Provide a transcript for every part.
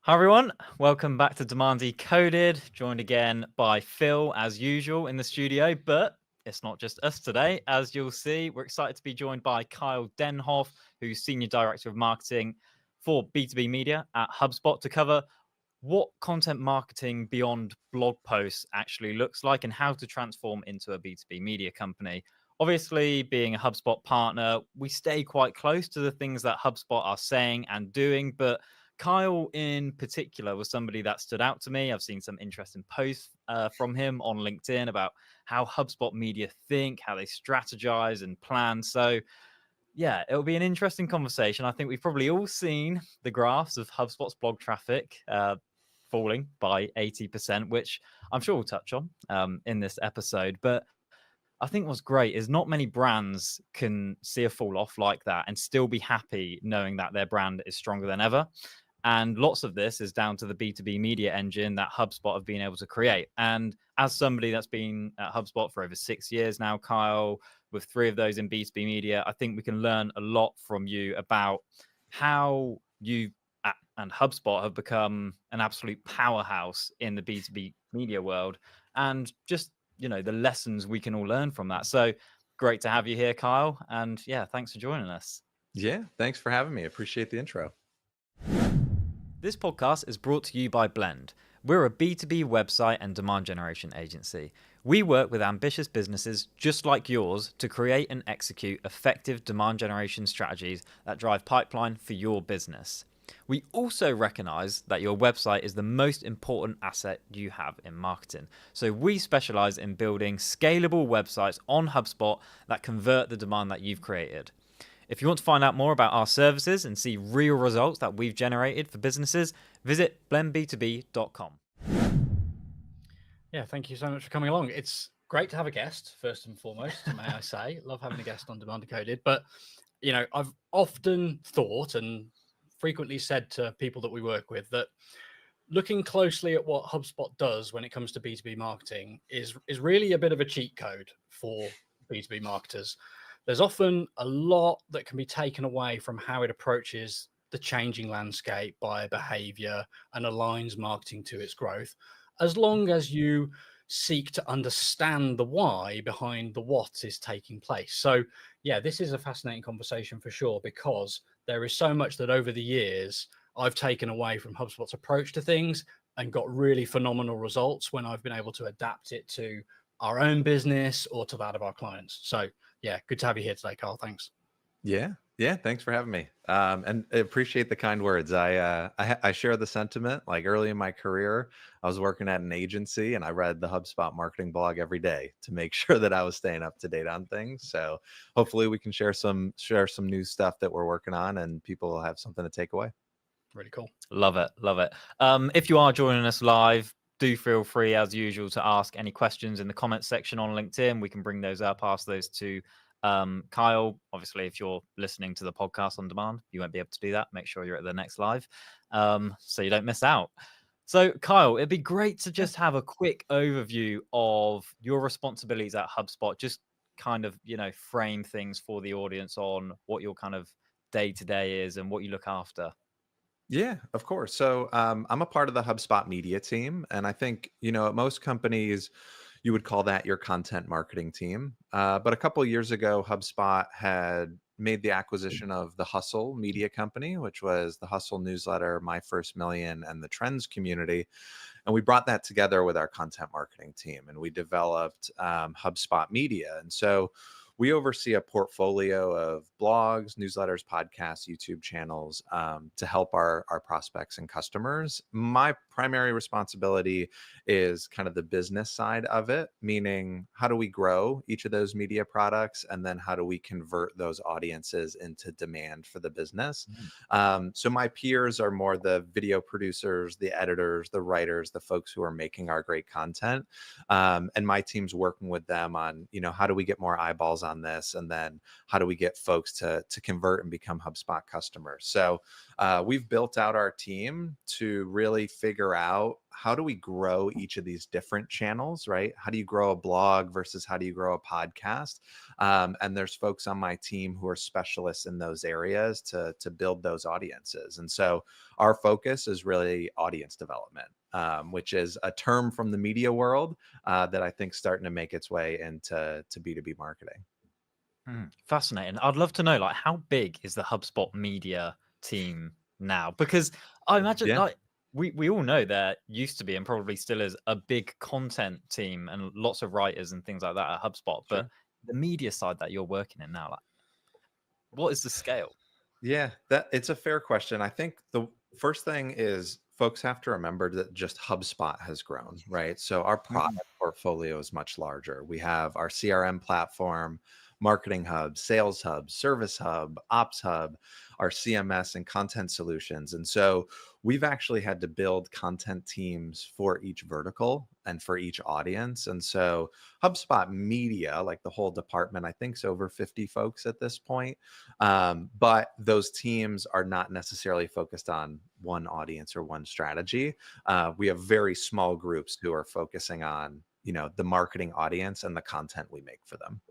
Hi everyone, welcome back to Demand Decoded, joined again by Phil as usual in the studio, but it's not just us today. As you'll see, we're excited to be joined by Kyle Denhoff, who's Senior Director of Marketing for B2B Media at HubSpot, to cover what content marketing beyond blog posts actually looks like and how to transform into a B2B media company. Obviously, being a HubSpot partner, we stay quite close to the things that HubSpot are saying and doing, but Kyle in particular was somebody that stood out to me. I've seen some interesting posts from him on LinkedIn about how HubSpot media think, how they strategize and plan. So yeah, it'll be an interesting conversation. I think we've probably all seen the graphs of HubSpot's blog traffic falling by 80%, which I'm sure we'll touch on in this episode. But I think what's great is not many brands can see a fall off like that and still be happy knowing that their brand is stronger than ever. And lots of this is down to the B2B media engine that HubSpot have been able to create. And as somebody that's been at HubSpot for over 6 years now, Kyle, with 3 of those in B2B media, I think we can learn a lot from you about how you and HubSpot have become an absolute powerhouse in the B2B media world, and just, the lessons we can all learn from that. So great to have you here, Kyle. And yeah, thanks for joining us. Yeah, thanks for having me. Appreciate the intro. This podcast is brought to you by Blend. We're a B2B website and demand generation agency. We work with ambitious businesses just like yours to create and execute effective demand generation strategies that drive pipeline for your business. We also recognize that your website is the most important asset you have in marketing. So we specialize in building scalable websites on HubSpot that convert the demand that you've created. If you want to find out more about our services and see real results that we've generated for businesses, visit blendb2b.com. Yeah, thank you so much for coming along. It's great to have a guest, first and foremost, may I say. Love having a guest on Demand Decoded. But, I've often thought and frequently said to people that we work with that looking closely at what HubSpot does when it comes to B2B marketing is really a bit of a cheat code for B2B marketers. There's often a lot that can be taken away from how it approaches the changing landscape, buyer behavior, and aligns marketing to its growth, as long as you seek to understand the why behind the what is taking place. So, yeah, this is a fascinating conversation for sure, because there is so much that over the years I've taken away from HubSpot's approach to things and got really phenomenal results when I've been able to adapt it to our own business or to that of our clients. So, yeah, good to have you here today, Carl. Thanks. Yeah, thanks for having me. And I appreciate the kind words. I share the sentiment. Like early in my career, I was working at an agency, and I read the HubSpot marketing blog every day to make sure that I was staying up to date on things. So hopefully, we can share some new stuff that we're working on, and people will have something to take away. Really cool. Love it. Love it. If you are joining us live, do feel free, as usual, to ask any questions in the comments section on LinkedIn. We can bring those up, ask those to Kyle. Obviously, if you're listening to the podcast on demand, you won't be able to do that. Make sure you're at the next live so you don't miss out. So, Kyle, it'd be great to just have a quick overview of your responsibilities at HubSpot. Just kind of, frame things for the audience on what your kind of day-to-day is and what you look after. Yeah, of course. So I'm a part of the HubSpot media team. And I think, at most companies, you would call that your content marketing team. But a couple of years ago, HubSpot had made the acquisition of the Hustle media company, which was the Hustle newsletter, My First Million, and the Trends community. And we brought that together with our content marketing team, and we developed HubSpot Media. And so we oversee a portfolio of blogs, newsletters, podcasts, YouTube channels to help our prospects and customers. My primary responsibility is kind of the business side of it, meaning how do we grow each of those media products, and then how do we convert those audiences into demand for the business. So my peers are more the video producers, the editors, the writers, the folks who are making our great content. And my team's working with them on, how do we get more eyeballs on this, and then how do we get folks to convert and become HubSpot customers. So we've built out our team to really figure figure out how do we grow each of these different channels, right? How do you grow a blog versus how do you grow a podcast? And there's folks on my team who are specialists in those areas to build those audiences. And so our focus is really audience development, which is a term from the media world that I think starting to make its way into B2B marketing. Fascinating. I'd love to know, like, how big is the HubSpot media team now? Because I imagine, Yeah. like, we all know there used to be and probably still is a big content team and lots of writers and things like that at HubSpot. But Sure. the media side that you're working in now, like, what is the scale? Yeah, that it's a fair question. I think the first thing is folks have to remember that just HubSpot has grown, right? So our product portfolio is much larger. We have our CRM platform, Marketing Hub, Sales Hub, Service Hub, Ops Hub, our CMS and content solutions. And so we've actually had to build content teams for each vertical and for each audience. And so HubSpot Media, like the whole department, I think is over 50 folks at this point. But those teams are not necessarily focused on one audience or one strategy. We have very small groups who are focusing on, the marketing audience and the content we make for them.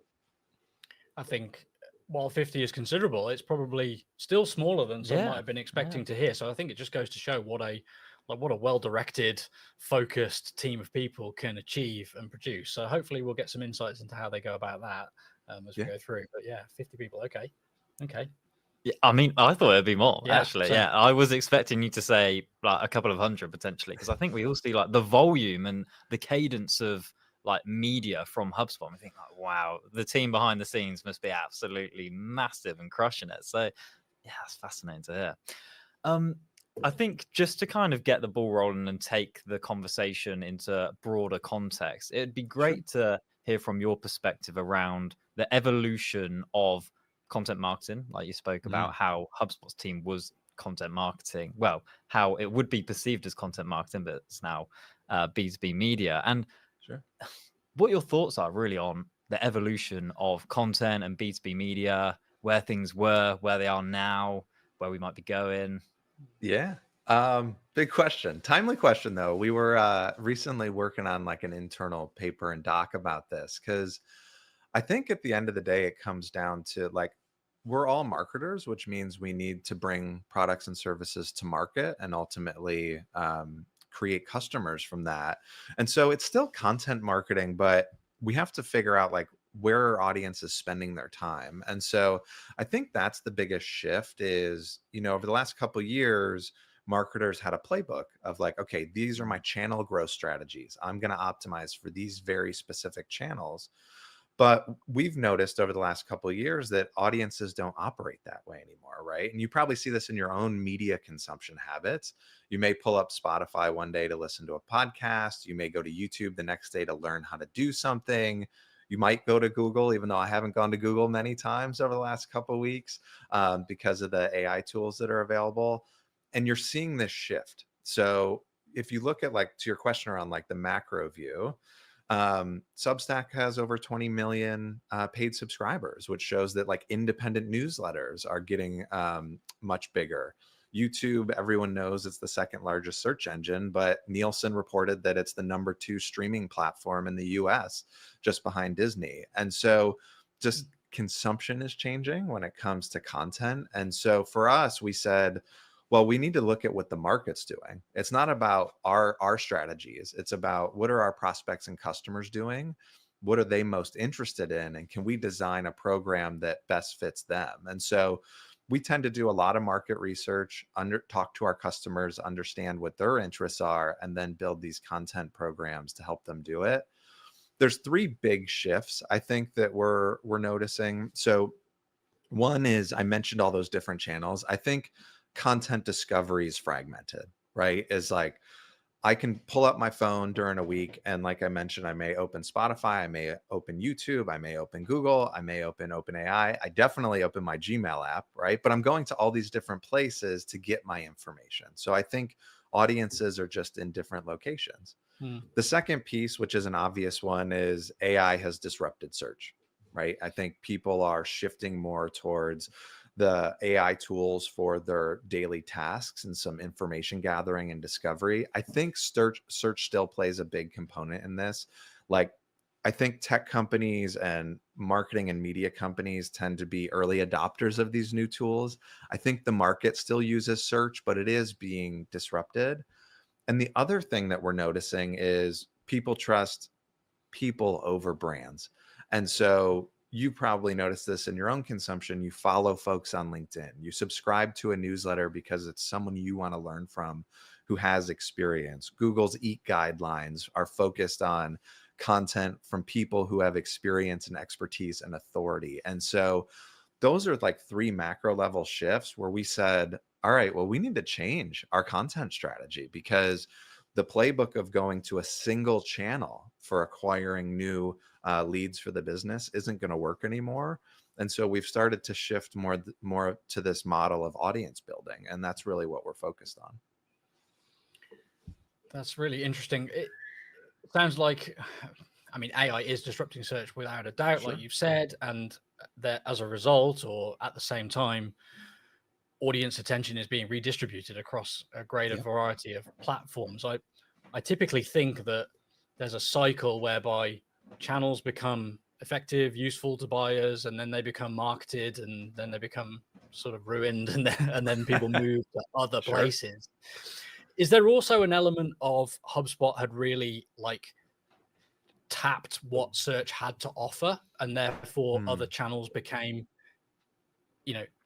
I think while 50 is considerable, it's probably still smaller than some might have been expecting to hear. So I think it just goes to show what a well-directed, focused team of people can achieve and produce. So hopefully we'll get some insights into how they go about that as we go through. But yeah, 50 people. Okay. Yeah, I mean, I thought it'd be more, actually. So, Yeah, I was expecting you to say like a couple of hundred potentially, because I think we all see like the volume and the cadence of like media from HubSpot. And we think like, wow, the team behind the scenes must be absolutely massive and crushing it. So yeah, it's fascinating to hear. I think just to kind of get the ball rolling and take the conversation into broader context, it'd be great to hear from your perspective around the evolution of content marketing. Like you spoke about how HubSpot's team was content marketing, well, how it would be perceived as content marketing, but it's now B2B media. And what your thoughts are really on the evolution of content and B2B media, where things were, where they are now, where we might be going. Yeah. Big question. Timely question though. We were recently working on like an internal paper and doc about this because I think at the end of the day, it comes down to like we're all marketers, which means we need to bring products and services to market and ultimately create customers from that. And so it's still content marketing, but we have to figure out like where our audience is spending their time. And so I think that's the biggest shift is, over the last couple of years, marketers had a playbook of like, okay, these are my channel growth strategies. I'm going to optimize for these very specific channels. But we've noticed over the last couple of years that audiences don't operate that way anymore, right? And you probably see this in your own media consumption habits. You may pull up Spotify one day to listen to a podcast. You may go to YouTube the next day to learn how to do something. You might go to Google, even though I haven't gone to Google many times over the last couple of weeks because of the AI tools that are available. And you're seeing this shift. So if you look at like to your question around like the macro view, Substack has over 20 million paid subscribers, which shows that like independent newsletters are getting much bigger. YouTube, everyone knows it's the second largest search engine, but Nielsen reported that it's the number 2 streaming platform in the US, just behind Disney. And so just consumption is changing when it comes to content. And so for us, we said, well, we need to look at what the market's doing. It's not about our strategies. It's about what are our prospects and customers doing? What are they most interested in? And can we design a program that best fits them? And so we tend to do a lot of market research, talk to our customers, understand what their interests are, and then build these content programs to help them do it. There's 3 big shifts I think that we're noticing. So one is I mentioned all those different channels. I think content discovery is fragmented, right? Is like I can pull up my phone during a week and like I mentioned, I may open Spotify, I may open YouTube, I may open Google, I may open OpenAI. I definitely open my Gmail app, right? But I'm going to all these different places to get my information. So I think audiences are just in different locations. The second piece, which is an obvious one, is AI has disrupted search, right? I think people are shifting more towards the AI tools for their daily tasks and some information gathering and discovery. I think search still plays a big component in this. Like, I think tech companies and marketing and media companies tend to be early adopters of these new tools. I think the market still uses search, but it is being disrupted. And the other thing that we're noticing is people trust people over brands. And so you probably notice this in your own consumption. You follow folks on LinkedIn, you subscribe to a newsletter because it's someone you want to learn from who has experience. Google's EAT guidelines are focused on content from people who have experience and expertise and authority. And so those are like three macro level shifts where we said, all right, well, we need to change our content strategy because the playbook of going to a single channel for acquiring new leads for the business isn't going to work anymore. And so we've started to shift more to this model of audience building. And that's really what we're focused on. That's really interesting. It sounds like, I mean, AI is disrupting search without a doubt, Sure. like you've said, and that as a result, or at the same time, audience attention is being redistributed across a greater variety of platforms. I typically think that there's a cycle whereby channels become effective, useful to buyers, and then they become marketed, and then they become sort of ruined, and then people move to other Sure. places. Is there also an element of HubSpot had really like tapped what search had to offer, and therefore other channels became,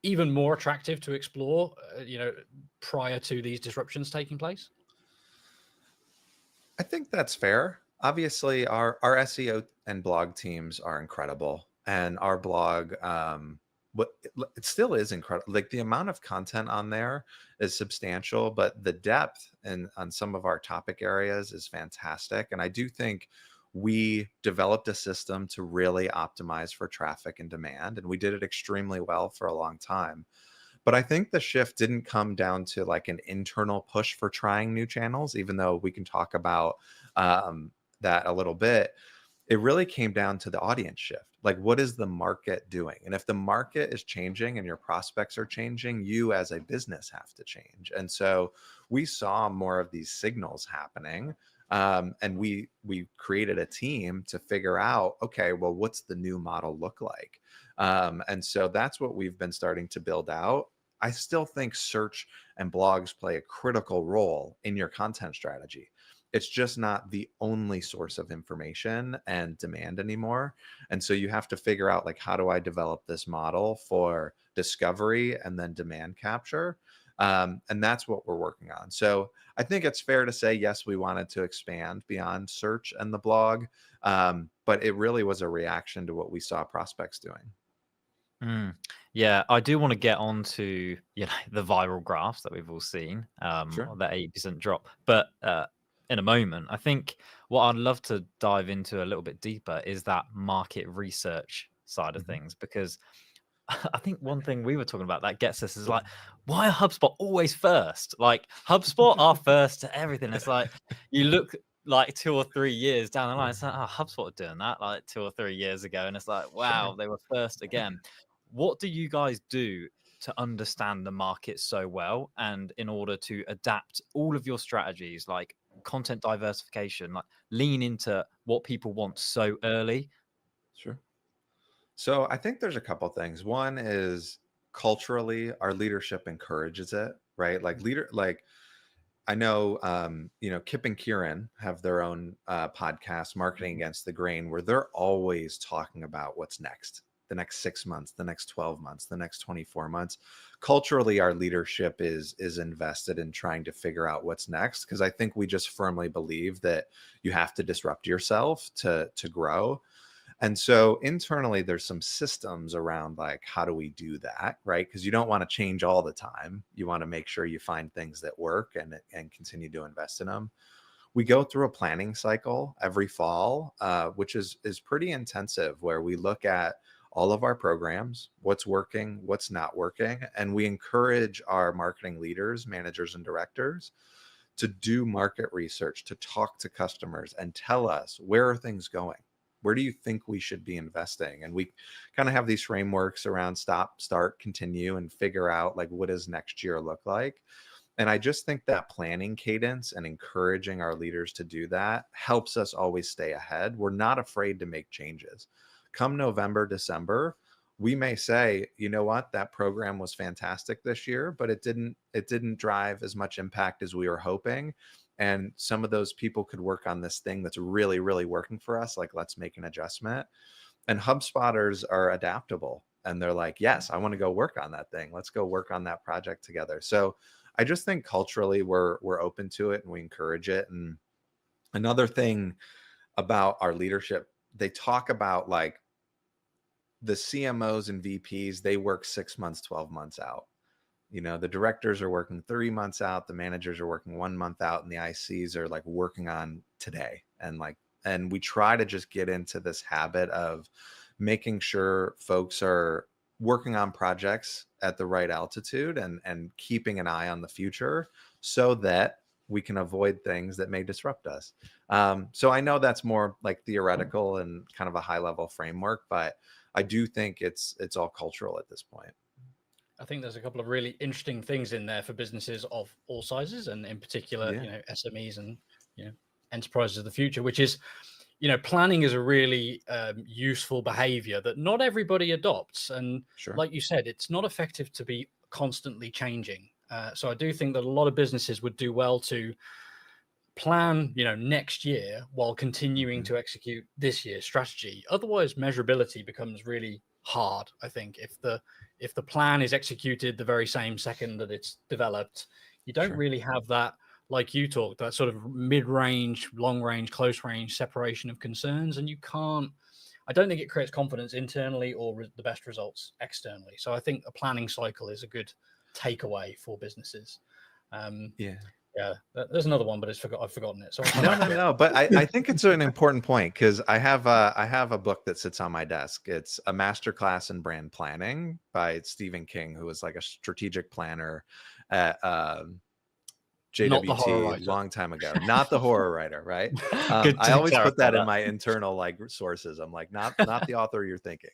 even more attractive to explore, prior to these disruptions taking place? I think that's fair. Obviously, our SEO and blog teams are incredible, and our blog, but it still is incredible. Like the amount of content on there is substantial, but the depth and on some of our topic areas is fantastic. And I do think we developed a system to really optimize for traffic and demand, and we did it extremely well for a long time. But I think the shift didn't come down to like an internal push for trying new channels, even though we can talk about that a little bit. It really came down to the audience shift. Like, what is the market doing? And if the market is changing and your prospects are changing, you as a business have to change. And so we saw more of these signals happening. And we created a team to figure out, okay, well, what's the new model look like? And so that's what we've been starting to build out. I still think search and blogs play a critical role in your content strategy. It's just not the only source of information and demand anymore. And so you have to figure out, like, how do I develop this model for discovery and then demand capture? And that's what we're working on. So I think it's fair to say, yes, we wanted to expand beyond search and the blog, but it really was a reaction to what we saw prospects doing. Yeah, I do want to get on to the viral graphs that we've all seen, Sure. that 80% drop. But in a moment, I think what I'd love to dive into a little bit deeper is that market research side of things, because I think one thing we were talking about that gets us is like, why are HubSpot always first? Like HubSpot are first to everything. It's like you look like 2 or 3 years down the line, it's like, oh, HubSpot are doing that like 2 or 3 years ago, and it's like, wow, they were first again. What do you guys do to understand the market so well, and in order to adapt all of your strategies, like content diversification, like lean into what people want so early? Sure. So I think there's a couple things. One is culturally, our leadership encourages it, right? Like I know, Kip and Kieran have their own podcast, Marketing Against the Grain, where they're always talking about what's next, the next 6 months, the next 12 months, the next 24 months. Culturally, our leadership is invested in trying to figure out what's next, because I think we just firmly believe that you have to disrupt yourself to grow. And so internally, there's some systems around like, how do we do that, right? Because you don't want to change all the time. You want to make sure you find things that work and continue to invest in them. We go through a planning cycle every fall, which is pretty intensive, where we look at all of our programs, what's working, what's not working, and we encourage our marketing leaders, managers, and directors to do market research, to talk to customers and tell us, where are things going? Where do you think we should be investing? And we kind of have these frameworks around stop, start, continue, and figure out like, what does next year look like? And I just think that planning cadence and encouraging our leaders to do that helps us always stay ahead. We're not afraid to make changes. Come November, December, we may say, you know what, that program was fantastic this year, but it didn't drive as much impact as we were hoping. And some of those people could work on this thing that's really, really working for us. Like, let's make an adjustment. And HubSpotters are adaptable. And they're like, yes, I want to go work on that thing. Let's go work on that project together. So I just think culturally we're open to it and we encourage it. And another thing about our leadership, they talk about like the CMOs and VPs, they work 6 months, 12 months out. You know, the directors are working 3 months out, the managers are working 1 month out, and the ICs are like working on today. And we try to just get into this habit of making sure folks are working on projects at the right altitude and keeping an eye on the future so that we can avoid things that may disrupt us. So I know that's more like theoretical and kind of a high level framework, but I do think it's all cultural at this point. I think there's a couple of really interesting things in there for businesses of all sizes, and in particular, Yeah. SMEs and enterprises of the future, which is, planning is a really useful behavior that not everybody adopts. And Sure. like you said, it's not effective to be constantly changing. So I do think that a lot of businesses would do well to plan, next year while continuing to execute this year's strategy. Otherwise, measurability becomes really hard. I think if the plan is executed the very same second that it's developed, you don't Sure. really have that, like you talked, that sort of mid-range, long-range, close-range separation of concerns, and I don't think it creates confidence internally or the best results externally. So I think a planning cycle is a good takeaway for businesses. Yeah. Yeah, there's another one, but I've forgotten it. So I'll come No, back no, to it. no. But I think it's an important point because I have a book that sits on my desk. It's a masterclass in brand planning by Stephen King, who was like a strategic planner at Not the horror JWT writer. long time ago. Not the horror writer, right? Good I to always put clarify that in that. my internal like sources. I'm like, not the author you're thinking.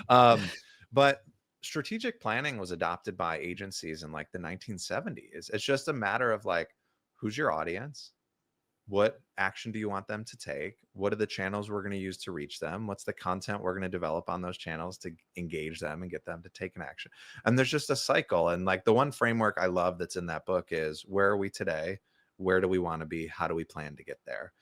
But strategic planning was adopted by agencies in like the 1970s. It's just a matter of like, who's your audience? What action do you want them to take? What are the channels we're going to use to reach them? What's the content we're going to develop on those channels to engage them and get them to take an action? And there's just a cycle. And like the one framework I love that's in that book is, where are we today? Where do we want to be? How do we plan to get there?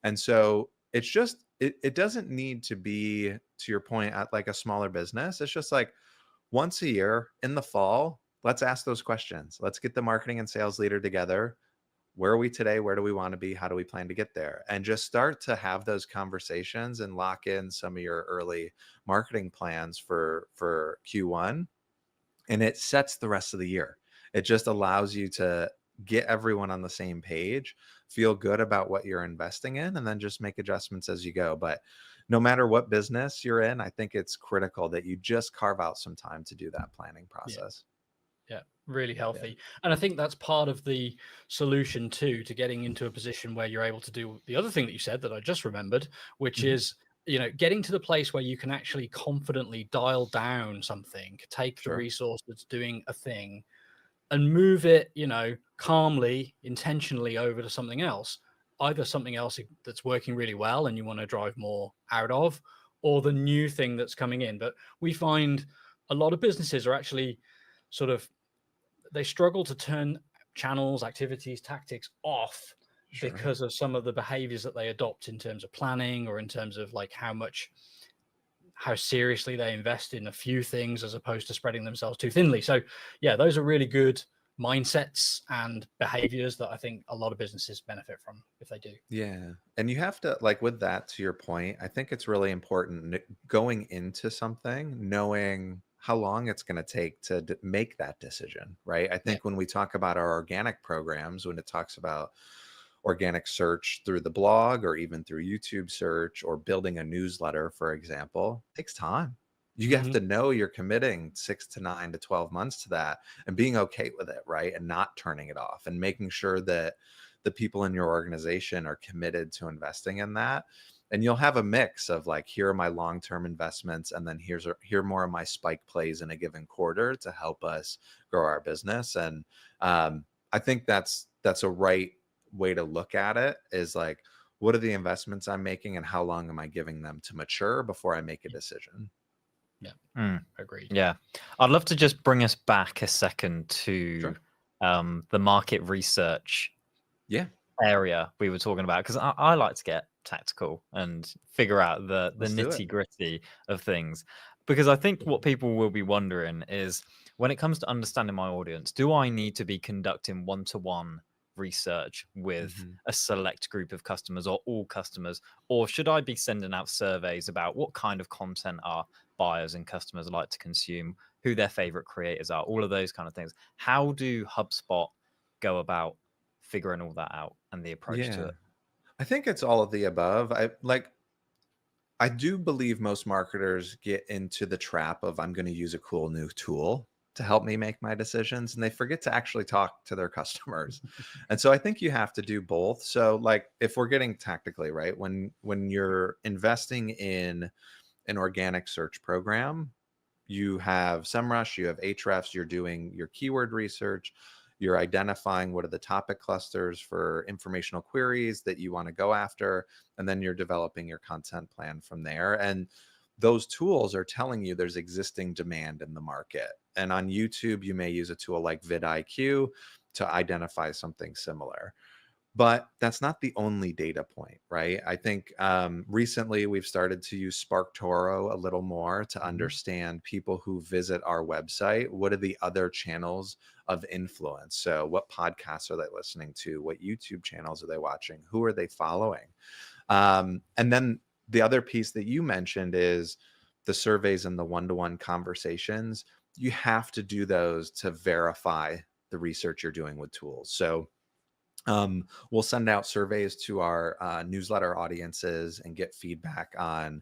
And so it's just, it doesn't need to be, to your point, at like a smaller business. It's just like once a year in the fall, let's ask those questions. Let's get the marketing and sales leader together. Where are we today? Where do we want to be? How do we plan to get there? And just start to have those conversations and lock in some of your early marketing plans for Q1. And it sets the rest of the year. It just allows you to get everyone on the same page, feel good about what you're investing in, and then just make adjustments as you go. But no matter what business you're in, I think it's critical that you just carve out some time to do that planning process. Yeah, really healthy. And I think that's part of the solution too, to getting into a position where you're able to do the other thing that you said that I just remembered, which is, getting to the place where you can actually confidently dial down something, take the Sure. resource that's doing a thing and move it, calmly, intentionally over to something else, either something else that's working really well and you want to drive more out of, or the new thing that's coming in. But we find a lot of businesses are actually sort of, they struggle to turn channels, activities, tactics off Sure. because of some of the behaviors that they adopt in terms of planning, or in terms of like how seriously they invest in a few things as opposed to spreading themselves too thinly. So yeah, those are really good mindsets and behaviors that I think a lot of businesses benefit from if they do. Yeah. And you have to, like, with that, to your point, I think it's really important going into something, knowing how long it's going to take to make that decision, right? I think when we talk about our organic programs, when it talks about organic search through the blog or even through YouTube search or building a newsletter, for example, it takes time. You have to know you're committing 6 to 9 to 12 months to that and being okay with it, right? And not turning it off and making sure that the people in your organization are committed to investing in that. And you'll have a mix of like, here are my long-term investments, and then here are more of my spike plays in a given quarter to help us grow our business. And I think that's a right way to look at it, is like, what are the investments I'm making and how long am I giving them to mature before I make a decision? Yeah, agreed. Yeah, I'd love to just bring us back a second to Sure. the market research Yeah. area we were talking about, because I like to get tactical and figure out the Let's do it. nitty gritty of things, because I think what people will be wondering is, when it comes to understanding my audience, do I need to be conducting one-to-one research with Mhm. a select group of customers or all customers, or should I be sending out surveys about what kind of content our buyers and customers like to consume, who their favorite creators are, all of those kind of things? How do HubSpot go about figuring all that out and the approach to Yeah. it? I think it's all of the above. I do believe most marketers get into the trap of, I'm going to use a cool new tool to help me make my decisions, and they forget to actually talk to their customers. And so I think you have to do both. So like, if we're getting tactically, right, when you're investing in an organic search program, you have SEMrush, you have Ahrefs, you're doing your keyword research, you're identifying what are the topic clusters for informational queries that you want to go after, and then you're developing your content plan from there. And those tools are telling you there's existing demand in the market. And on YouTube, you may use a tool like vidIQ to identify something similar. But that's not the only data point, right? I think recently we've started to use SparkToro a little more to understand people who visit our website. What are the other channels of influence? So what podcasts are they listening to? What YouTube channels are they watching? Who are they following? And then the other piece that you mentioned is the surveys and the one-to-one conversations. You have to do those to verify the research you're doing with tools. So we'll send out surveys to our newsletter audiences and get feedback on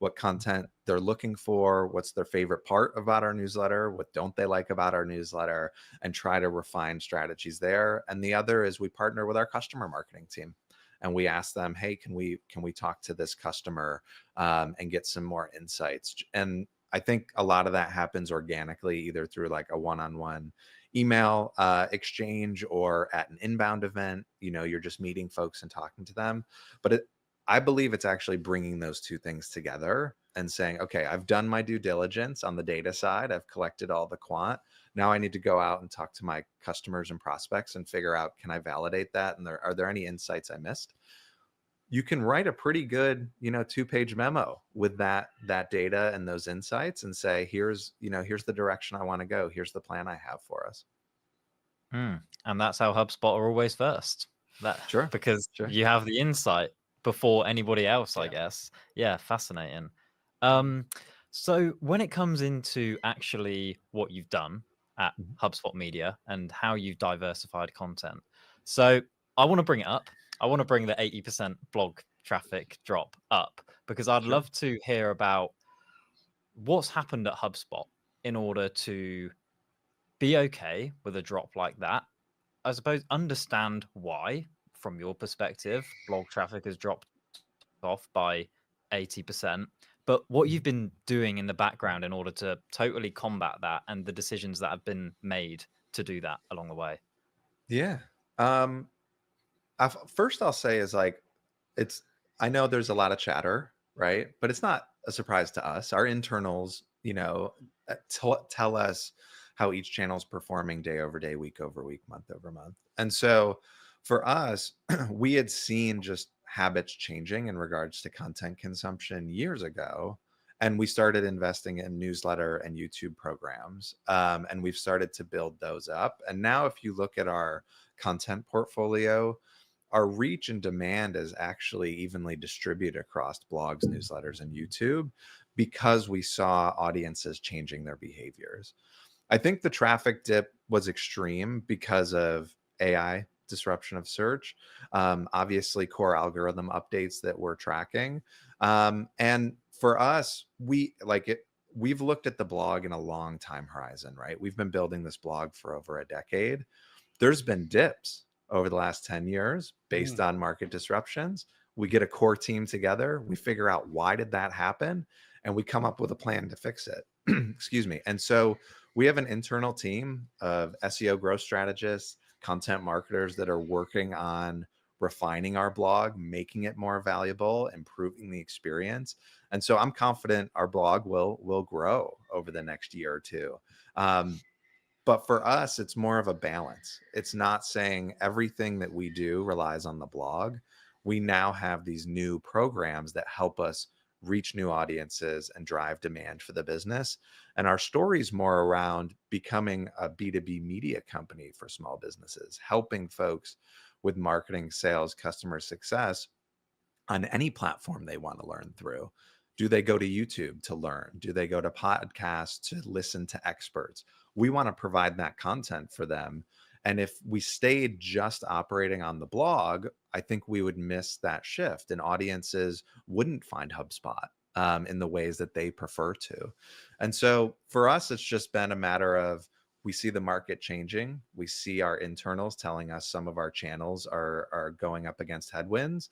what content they're looking for, what's their favorite part about our newsletter, what don't they like about our newsletter, and try to refine strategies there. And the other is we partner with our customer marketing team, and we ask them, hey, can we talk to this customer and get some more insights? And I think a lot of that happens organically, either through like a one-on-one email exchange or at an inbound event. You're just meeting folks and talking to them. But I believe it's actually bringing those two things together and saying, okay, I've done my due diligence on the data side. I've collected all the quant. Now I need to go out and talk to my customers and prospects and figure out, can I validate that? And are there any insights I missed? You can write a pretty good, 2-page memo with that data and those insights and say, here's the direction I want to go. Here's the plan I have for us. And that's how HubSpot are always first. Sure. Because Sure. you have the insight before anybody else, I Yeah. guess. Yeah, fascinating. So when it comes into actually what you've done at HubSpot Media and how you've diversified content, so I want to bring it up. I want to bring the 80% blog traffic drop up, because I'd Sure. love to hear about what's happened at HubSpot in order to be okay with a drop like that. I suppose understand why, from your perspective, blog traffic has dropped off by 80%, but what you've been doing in the background in order to totally combat that, and the decisions that have been made to do that along the way. Yeah. First I'll say is like, I know there's a lot of chatter, right? But it's not a surprise to us. Our internals, tell us how each channel is performing day over day, week over week, month over month. And so for us, we had seen just habits changing in regards to content consumption years ago. And we started investing in newsletter and YouTube programs. And we've started to build those up. And now if you look at our content portfolio, our reach and demand is actually evenly distributed across blogs, newsletters, and YouTube, because we saw audiences changing their behaviors. I think the traffic dip was extreme because of AI disruption of search, obviously core algorithm updates that we're tracking. And for us, we've looked at the blog in a long time horizon, right? We've been building this blog for over a decade. There's been dips over the last 10 years based on market disruptions. we get a core team together, we figure out why did that happen, and we come up with a plan to fix it. Excuse me. And so we have an internal team of SEO growth strategists, content marketers that are working on refining our blog, making it more valuable, improving the experience. And so I'm confident our blog will grow over the next year or two. But for us, it's more of a balance. It's not saying everything that we do relies on the blog. We now have these new programs that help us reach new audiences and drive demand for the business. And our story is more around becoming a B2B media company for small businesses, helping folks with marketing, sales, customer success on any platform they want to learn through. Do they go to YouTube to learn? Do they go to podcasts to listen to experts? We want to provide that content for them. And if we stayed just operating on the blog, I think we would miss that shift and audiences wouldn't find HubSpot in the ways that they prefer to. And so for us, it's just been a matter of we see the market changing. We see our internals telling us some of our channels are going up against headwinds,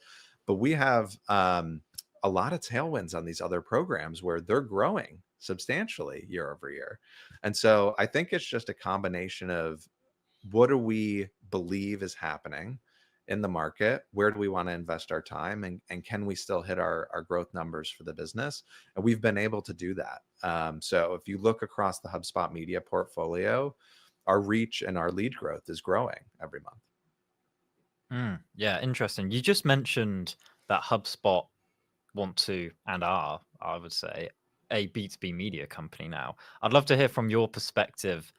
but we have a lot of tailwinds on these other programs where they're growing substantially year over year. And so I think it's just a combination of what do we believe is happening in the market? Where do we want to invest our time? And can we still hit our growth numbers for the business? And we've been able to do that. So if you look across the HubSpot media portfolio, our reach and our lead growth is growing every month. Yeah, interesting. You just mentioned that HubSpot want to and are, I would say, a B2B media company now. I'd love to hear from your perspective.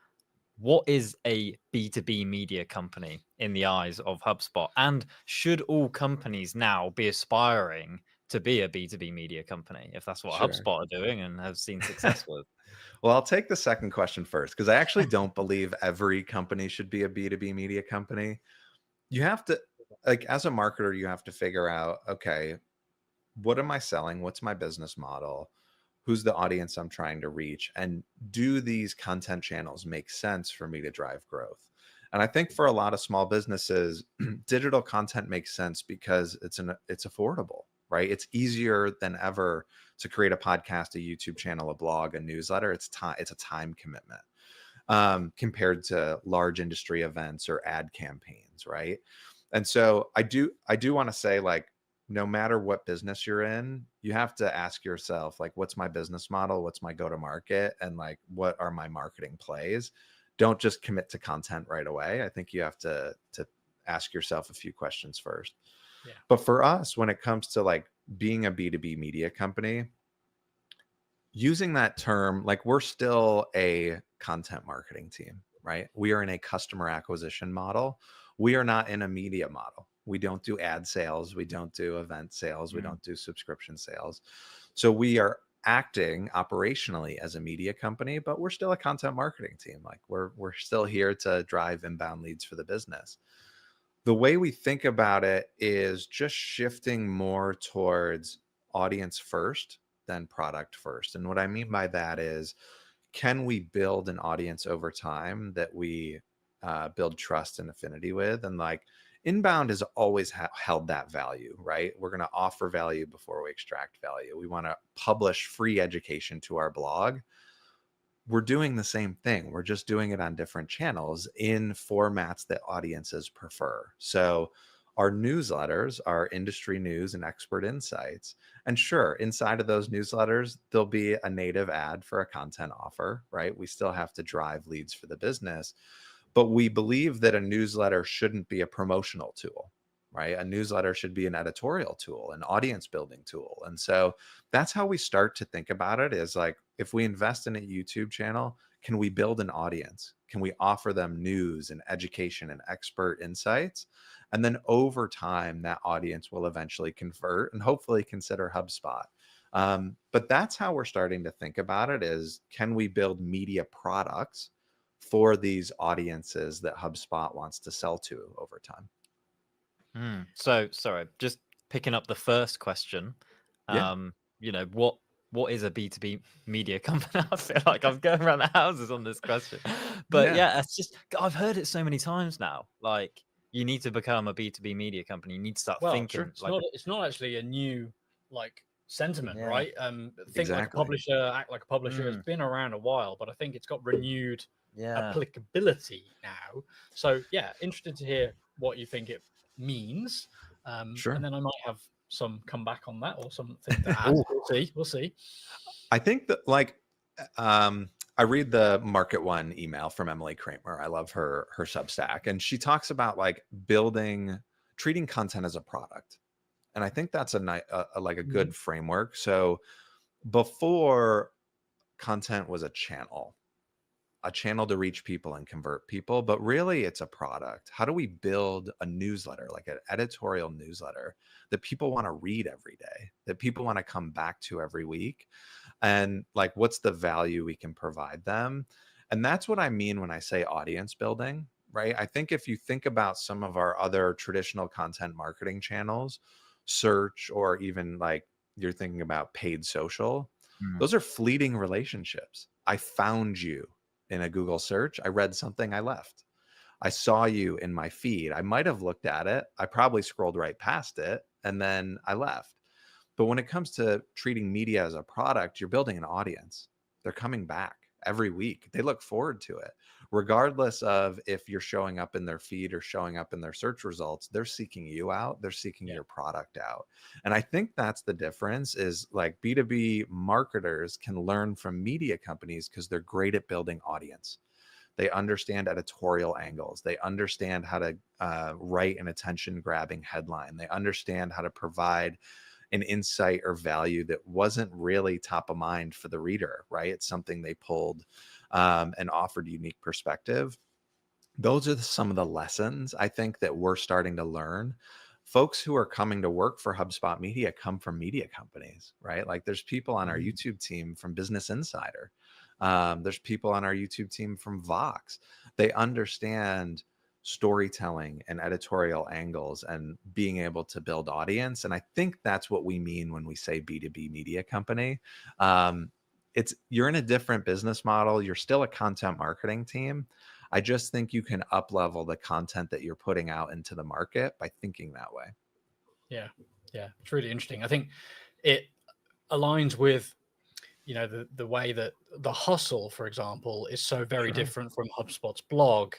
What is a B2B media company in the eyes of HubSpot? And should all companies now be aspiring to be a B2B media company if that's what Sure. HubSpot are doing and have seen success with? Well, I'll take the second question first because I actually don't believe every company should be a B2B media company. You have to, like, as a marketer, you have to figure out, okay, what am I selling? What's my business model? Who's the audience I'm trying to reach? And do these content channels make sense for me to drive growth? And I think for a lot of small businesses, digital content makes sense because it's affordable, right? It's easier than ever to create a podcast, a YouTube channel, a blog, a newsletter. It's a time commitment compared to large industry events or ad campaigns, right? And so I do want to say, like, no matter what business you're in, you have to ask yourself, like, what's my business model? What's my go-to-market? And like, what are my marketing plays? Don't just commit to content right away. I think you have to ask yourself a few questions first. Yeah. But for us, when it comes to like being a B2B media company, using that term, like, we're still a content marketing team, right? We are in a customer acquisition model. We are not in a media model. We don't do ad sales. We don't do event sales. We don't do subscription sales. So we are acting operationally as a media company, but we're still a content marketing team. Like, we're still here to drive inbound leads for the business. The way we think about it is just shifting more towards audience first than product first. And what I mean by that is, can we build an audience over time that we build trust and affinity with? And like, inbound has always held that value, right? We're going to offer value before we extract value. We want to publish free education to our blog. We're doing the same thing. We're just doing it on different channels in formats that audiences prefer. So our newsletters are industry news and expert insights. And sure, inside of those newsletters, there'll be a native ad for a content offer, right? We still have to drive leads for the business, but we believe that a newsletter shouldn't be a promotional tool, right? A newsletter should be an editorial tool, an audience building tool. And so that's how we start to think about it, is like, if we invest in a YouTube channel, can we build an audience? Can we offer them news and education and expert insights? And then over time, that audience will eventually convert and hopefully consider HubSpot. But that's how we're starting to think about it, is, can we build media products for these audiences that HubSpot wants to sell to over time? So, sorry, just picking up the first question. Yeah. What is a B2B media company? I feel like I'm going around the houses on this question. But Yeah. yeah, it's just, I've heard it so many times now. Like, you need to become a B2B media company. You need to start Well, thinking it's like, it's not actually a new like sentiment, Yeah. right? Think like a Exactly. publisher, act like a publisher. It's been around a while, but I think it's got renewed Yeah. applicability now. So yeah, interested to hear what you think it means. Sure. And then I might have some comeback on that or something to add. We'll see. We'll see. I think that like I read the Market One email from Emily Kramer. I love her Substack, and she talks about like treating content as a product, and I think that's like a good framework. So before, content was a channel to reach people and convert people, but really it's a product. How do we build a newsletter, like an editorial newsletter that people want to read every day, that people want to come back to every week? And like, what's the value we can provide them? And that's what I mean when I say audience building, right? I think if you think about some of our other traditional content marketing channels, search, or even like you're thinking about paid social, those are fleeting relationships. I found you in a Google search. I read something, I left. I saw you in my feed. I might have looked at it. I probably scrolled right past it and then I left. But when it comes to treating media as a product, you're building an audience. They're coming back every week. They look forward to it. Regardless of if you're showing up in their feed or showing up in their search results, they're seeking you out. They're seeking your product out. And I think that's the difference, is like B2B marketers can learn from media companies because they're great at building audience. They understand editorial angles. They understand how to write an attention grabbing headline. They understand how to provide an insight or value that wasn't really top of mind for the reader, right? It's something they pulled and offered unique perspective. Those are some of the lessons I think that we're starting to learn. Folks who are coming to work for HubSpot Media come from media companies, right? Like there's people on our YouTube team from Business Insider. There's people on our YouTube team from Vox. They understand storytelling and editorial angles and being able to build audience. And I think that's what we mean when we say B2B media company. You're in a different business model. You're still a content marketing team. I just think you can up level the content that you're putting out into the market by thinking that way. Yeah. Yeah. It's really interesting. I think it aligns with, you know, the way that the hustle, for example, is so very different from HubSpot's blog,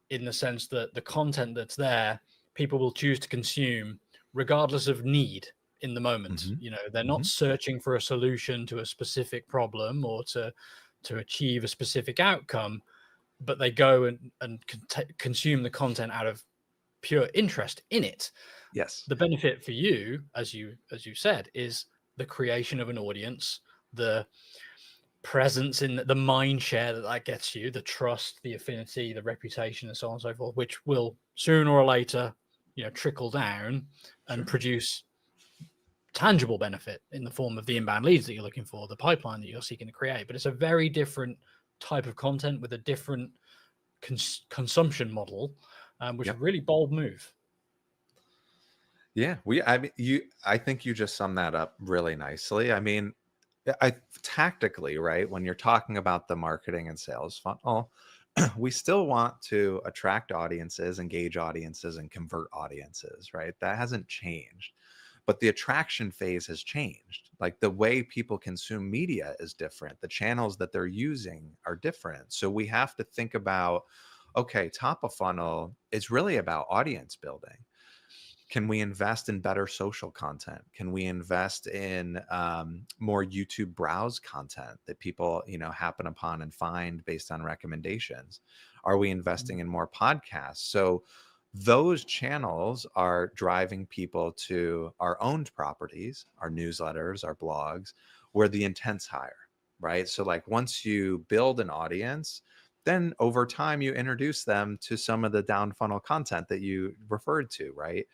in the sense that the content that's there, people will choose to consume regardless of need in the moment. You know, they're not searching for a solution to a specific problem or to achieve a specific outcome, but they go and consume the content out of pure interest in it. Yes. The benefit for you, as you said, is the creation of an audience, the presence in the mind share that gets you, the trust, the affinity, the reputation, and so on and so forth, which will sooner or later, you know, trickle down and produce tangible benefit in the form of the inbound leads that you're looking for, the pipeline that you're seeking to create. But it's a very different type of content with a different consumption model, which is a really bold move. Yeah, I think you just summed that up really nicely. I mean, tactically, right? When you're talking about the marketing and sales funnel, we still want to attract audiences, engage audiences, and convert audiences, right? That hasn't changed. But the attraction phase has changed. Like the way people consume media is different. The channels that they're using are different. So we have to think about, okay, top of funnel is really about audience building. Can we invest in better social content? Can we invest in more YouTube browse content that people, you know, happen upon and find based on recommendations? Are we investing in more podcasts? So those channels are driving people to our owned properties, our newsletters, our blogs, where the intent's higher, right? So like once you build an audience, then over time you introduce them to some of the down funnel content that you referred to, right?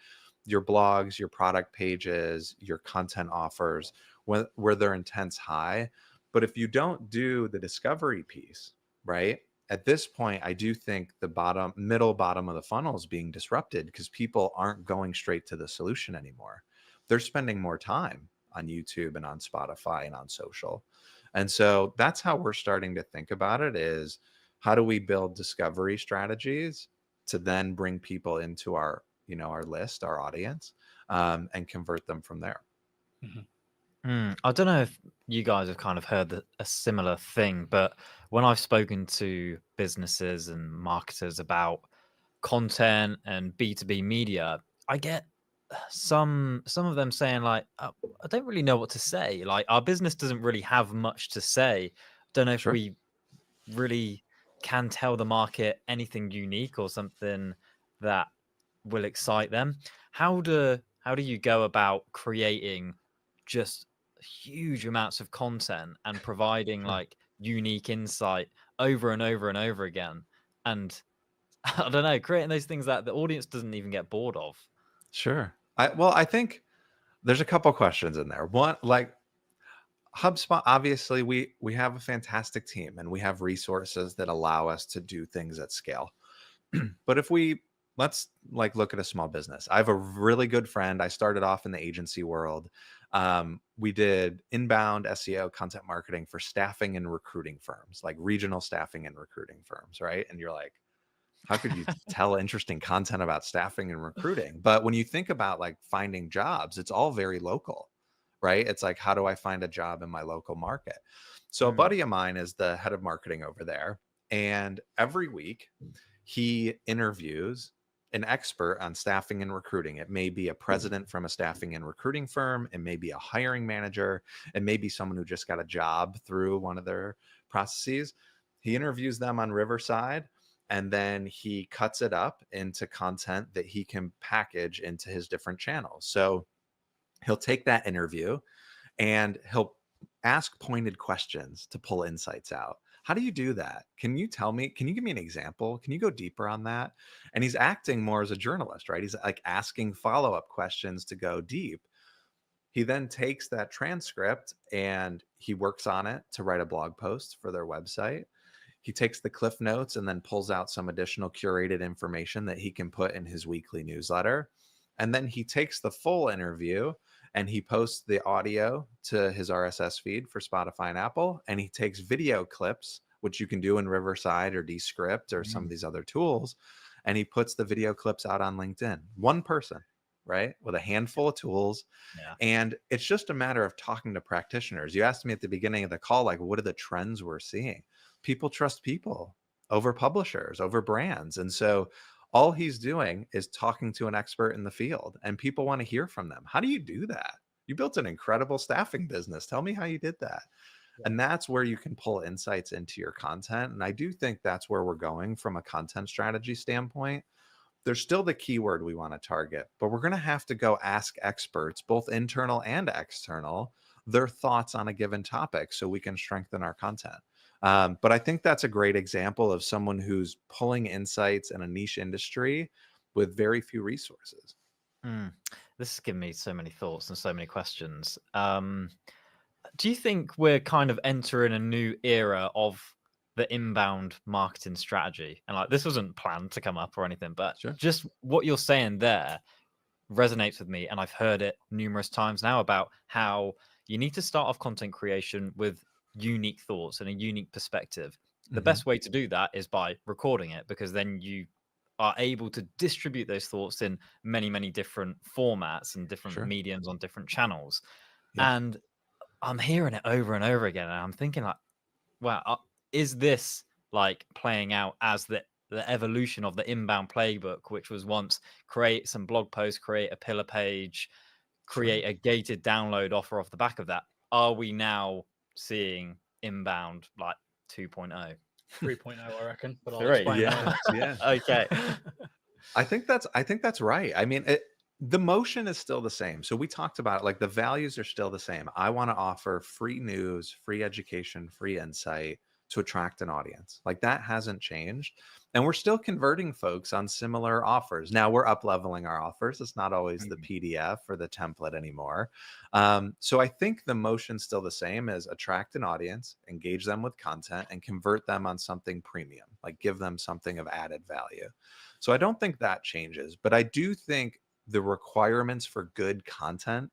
Your blogs, your product pages, your content offers, where their intent's high. But if you don't do the discovery piece, right? At this point, I do think the middle bottom of the funnel is being disrupted because people aren't going straight to the solution anymore. They're spending more time on YouTube and on Spotify and on social. And so that's how we're starting to think about it, is how do we build discovery strategies to then bring people into our, our list, our audience, and convert them from there. I don't know if you guys have kind of heard a similar thing, but when I've spoken to businesses and marketers about content and B2B media, I get some of them saying like, I don't really know what to say. Like our business doesn't really have much to say. Don't know if Sure. we really can tell the market anything unique or something that will excite them. How do you go about creating just huge amounts of content and providing Sure. like unique insight over and over and over again? And I don't know, creating those things that the audience doesn't even get bored of. Sure. I think there's a couple questions in there. One, like HubSpot, obviously we have a fantastic team and we have resources that allow us to do things at scale. But if let's like look at a small business. I have a really good friend. I started off in the agency world. We did inbound SEO content marketing for staffing and recruiting firms, like regional staffing and recruiting firms, right? And you're like, how could you tell interesting content about staffing and recruiting? But when you think about like finding jobs, it's all very local, right? It's like, how do I find a job in my local market? So a buddy of mine is the head of marketing over there. And every week he interviews an expert on staffing and recruiting. It may be a president from a staffing and recruiting firm. It may be a hiring manager. It may be someone who just got a job through one of their processes. He interviews them on Riverside, and then he cuts it up into content that he can package into his different channels. So he'll take that interview and he'll ask pointed questions to pull insights out. How do you do that? Can you tell me? Can you give me an example? Can you go deeper on that? And he's acting more as a journalist, right? He's like asking follow-up questions to go deep. He then takes that transcript and he works on it to write a blog post for their website. He takes the cliff notes and then pulls out some additional curated information that he can put in his weekly newsletter. And then he takes the full interview and he posts the audio to his RSS feed for Spotify and Apple. And he takes video clips, which you can do in Riverside or Descript or some of these other tools. And he puts the video clips out on LinkedIn. One person, right? With a handful of tools. Yeah. And it's just a matter of talking to practitioners. You asked me at the beginning of the call, like, what are the trends we're seeing? People trust people over publishers, over brands. And so all he's doing is talking to an expert in the field, and people want to hear from them. How do you do that? You built an incredible staffing business. Tell me how you did that. And that's where you can pull insights into your content. And I do think that's where we're going from a content strategy standpoint. There's still the keyword we want to target, but we're going to have to go ask experts, both internal and external, their thoughts on a given topic so we can strengthen our content. But I think that's a great example of someone who's pulling insights in a niche industry with very few resources. This has given me so many thoughts and so many questions. Do you think we're kind of entering a new era of the inbound marketing strategy? And like, this wasn't planned to come up or anything, but Sure. just what you're saying there resonates with me. And I've heard it numerous times now about how you need to start off content creation with unique thoughts and a unique perspective. The best way to do that is by recording it, because then you are able to distribute those thoughts in many, many different formats and different Sure. mediums on different channels. Yeah. And I'm hearing it over and over again. And I'm thinking like, wow, is this like playing out as the evolution of the inbound playbook, which was once create some blog posts, create a pillar page, create a gated download offer off the back of that? Are we now seeing inbound like 2.0? 3.0, I reckon. But I'll Three, explain yeah, why. yeah. Okay. I think that's right. I mean, the motion is still the same. So we talked about it, like the values are still the same. I want to offer free news, free education, free insight to attract an audience. Like that hasn't changed. And we're still converting folks on similar offers. Now we're up leveling our offers. It's not always the PDF or the template anymore. So I think the motion's still the same as attract an audience, engage them with content, and convert them on something premium, like give them something of added value. So I don't think that changes, but I do think the requirements for good content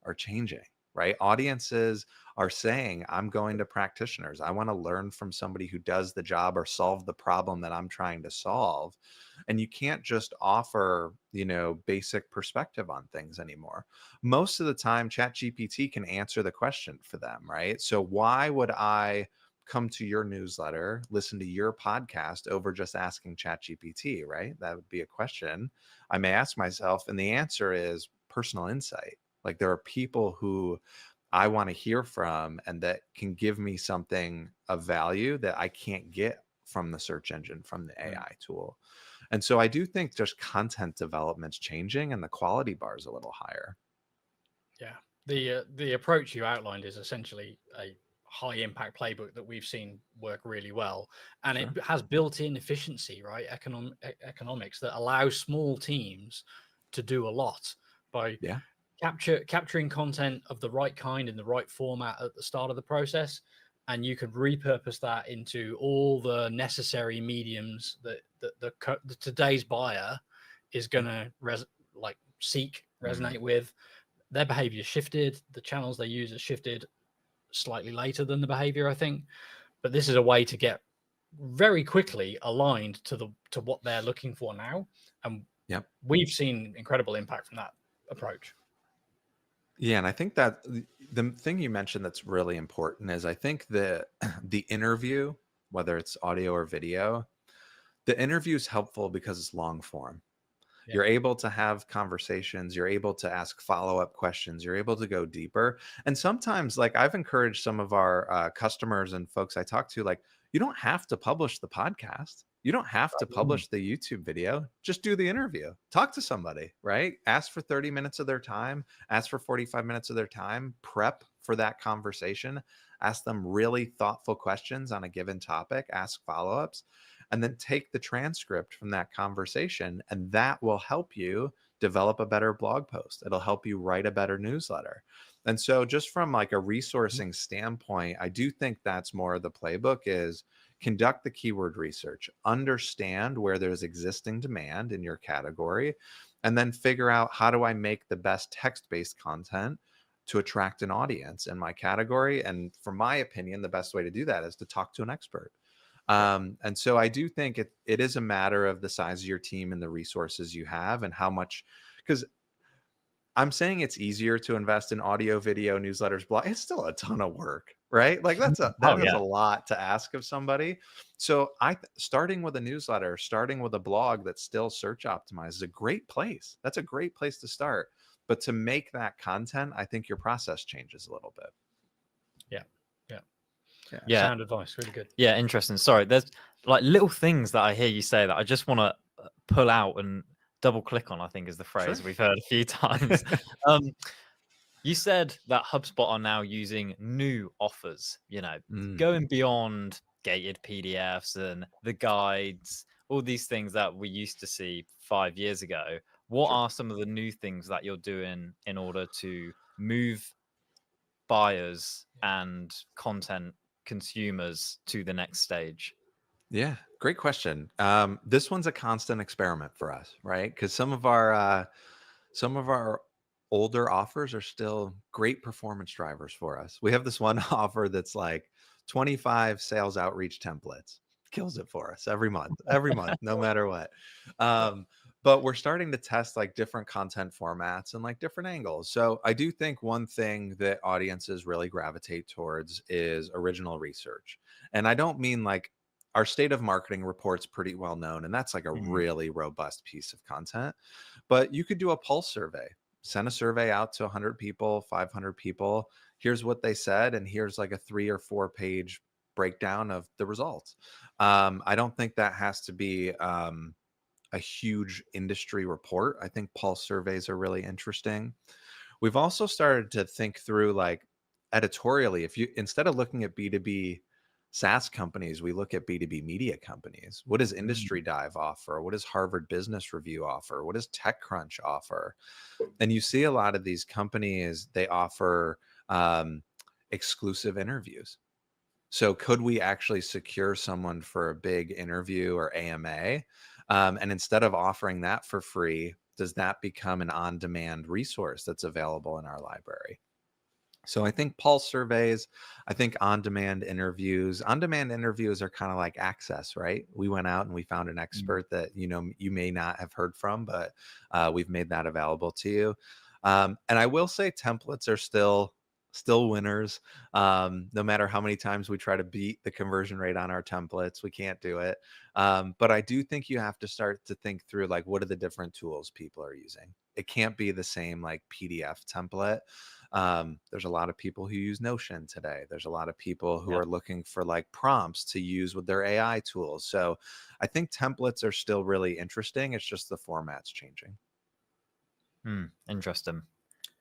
are changing. right? Audiences are saying, I'm going to practitioners. I want to learn from somebody who does the job or solve the problem that I'm trying to solve. And you can't just offer, basic perspective on things anymore. Most of the time, ChatGPT can answer the question for them, right? So why would I come to your newsletter, listen to your podcast over just asking ChatGPT, right? That would be a question I may ask myself. And the answer is personal insight. Like, there are people who I want to hear from and that can give me something of value that I can't get from the search engine, from the AI tool. And so I do think just content development's changing and the quality bar is a little higher. Yeah. The approach you outlined is essentially a high impact playbook that we've seen work really well, and Sure. it has built-in efficiency, right? Economics that allows small teams to do a lot by Yeah. capturing content of the right kind in the right format at the start of the process, and you could repurpose that into all the necessary mediums that the today's buyer is going to resonate with. Their behavior shifted, the channels they use are shifted slightly later than the behavior, I think. But this is a way to get very quickly aligned to what they're looking for now. And Yep. we've seen incredible impact from that approach. Yeah, and I think that the thing you mentioned that's really important is, I think the interview, whether it's audio or video, the interview is helpful because it's long form. Yeah. You're able to have conversations, you're able to ask follow-up questions, you're able to go deeper. And sometimes, like, I've encouraged some of our customers and folks I talk to, like, you don't have to publish the podcast. You don't have to publish the YouTube video. Just do the interview. Talk to somebody, right? Ask for 30 minutes of their time, ask for 45 minutes of their time, prep for that conversation, ask them really thoughtful questions on a given topic, ask follow-ups, and then take the transcript from that conversation, and that will help you develop a better blog post. It'll help you write a better newsletter. And so, just from like a resourcing standpoint, I do think that's more of the playbook: is conduct the keyword research, understand where there's existing demand in your category, and then figure out, how do I make the best text-based content to attract an audience in my category? And from my opinion, the best way to do that is to talk to an expert. And so I do think it is a matter of the size of your team and the resources you have and how much, because I'm saying it's easier to invest in audio, video, newsletters, blog. It's still a ton of work, right? Like, that is a lot to ask of somebody. So starting with a newsletter, starting with a blog that's still search optimized is a great place. That's a great place to start. But to make that content, I think your process changes a little bit. Yeah. Sound advice, really good. Yeah, interesting. Sorry, there's like little things that I hear you say that I just want to pull out and double click on, I think is the phrase we've heard a few times. You said that HubSpot are now using new offers, going beyond gated PDFs and the guides, all these things that we used to see 5 years ago. What are some of the new things that you're doing in order to move buyers and content consumers to the next stage? Yeah, great question. This one's a constant experiment for us, right? Because some of our older offers are still great performance drivers for us. We have this one offer that's like 25 sales outreach templates. Kills it for us every month, no matter what. But we're starting to test like different content formats and like different angles. So I do think one thing that audiences really gravitate towards is original research. And I don't mean like, our state of marketing report's pretty well known, and that's like a really robust piece of content. But you could do a pulse survey, send a survey out to 100 people, 500 people. Here's what they said, and here's like a 3 or 4 page breakdown of the results. I don't think that has to be a huge industry report. I think pulse surveys are really interesting. We've also started to think through, like, editorially, if you, instead of looking at B2B SaaS companies, we look at B2B media companies. What does Industry Dive offer? What does Harvard Business Review offer? What does TechCrunch offer? And you see a lot of these companies, they offer exclusive interviews. So could we actually secure someone for a big interview or AMA? And instead of offering that for free, does that become an on-demand resource that's available in our library? So I think pulse surveys, I think on-demand interviews. On-demand interviews are kind of like access, right? We went out and we found an Mm. expert that you may not have heard from, but we've made that available to you. And I will say templates are still winners. No matter how many times we try to beat the conversion rate on our templates, we can't do it. But I do think you have to start to think through like what are the different tools people are using. It can't be the same like PDF template. There's a lot of people who use Notion today. There's a lot of people who Yeah. are looking for like prompts to use with their AI tools. So I think templates are still really interesting. It's just the format's changing. Interesting.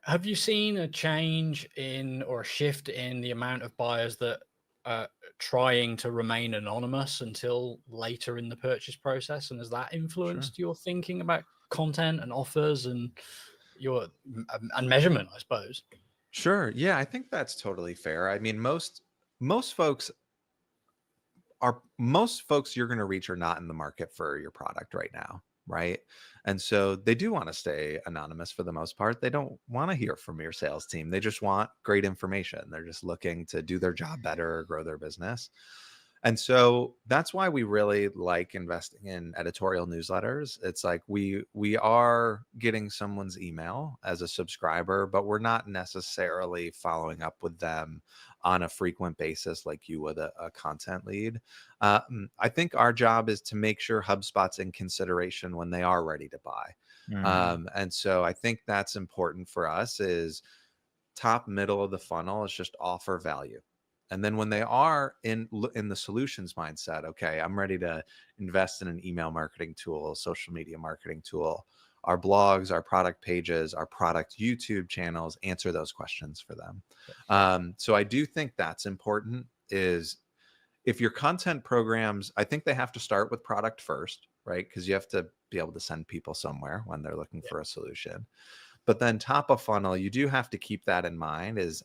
Have you seen a change in or a shift in the amount of buyers that are trying to remain anonymous until later in the purchase process? And has that Sure. influenced your thinking about content and offers and your and measurement, I suppose? Sure. Yeah, I think that's totally fair. I mean, most folks most folks you're going to reach are not in the market for your product right now, right? And so they do want to stay anonymous for the most part. They don't want to hear from your sales team. They just want great information. They're just looking to do their job better or grow their business. And so that's why we really like investing in editorial newsletters. It's like we are getting someone's email as a subscriber, but we're not necessarily following up with them on a frequent basis like you would a content lead. I think our job is to make sure HubSpot's in consideration when they are ready to buy. Mm. And so I think that's important for us is top middle of the funnel is just offer value. And then when they are in the solutions mindset, okay, I'm ready to invest in an email marketing tool, a social media marketing tool, our blogs, our product pages, our product YouTube channels, answer those questions for them. So I do think that's important is if your content programs, I think they have to start with product first, right? Because you have to be able to send people somewhere when they're looking for a solution. But then top of funnel, you do have to keep that in mind is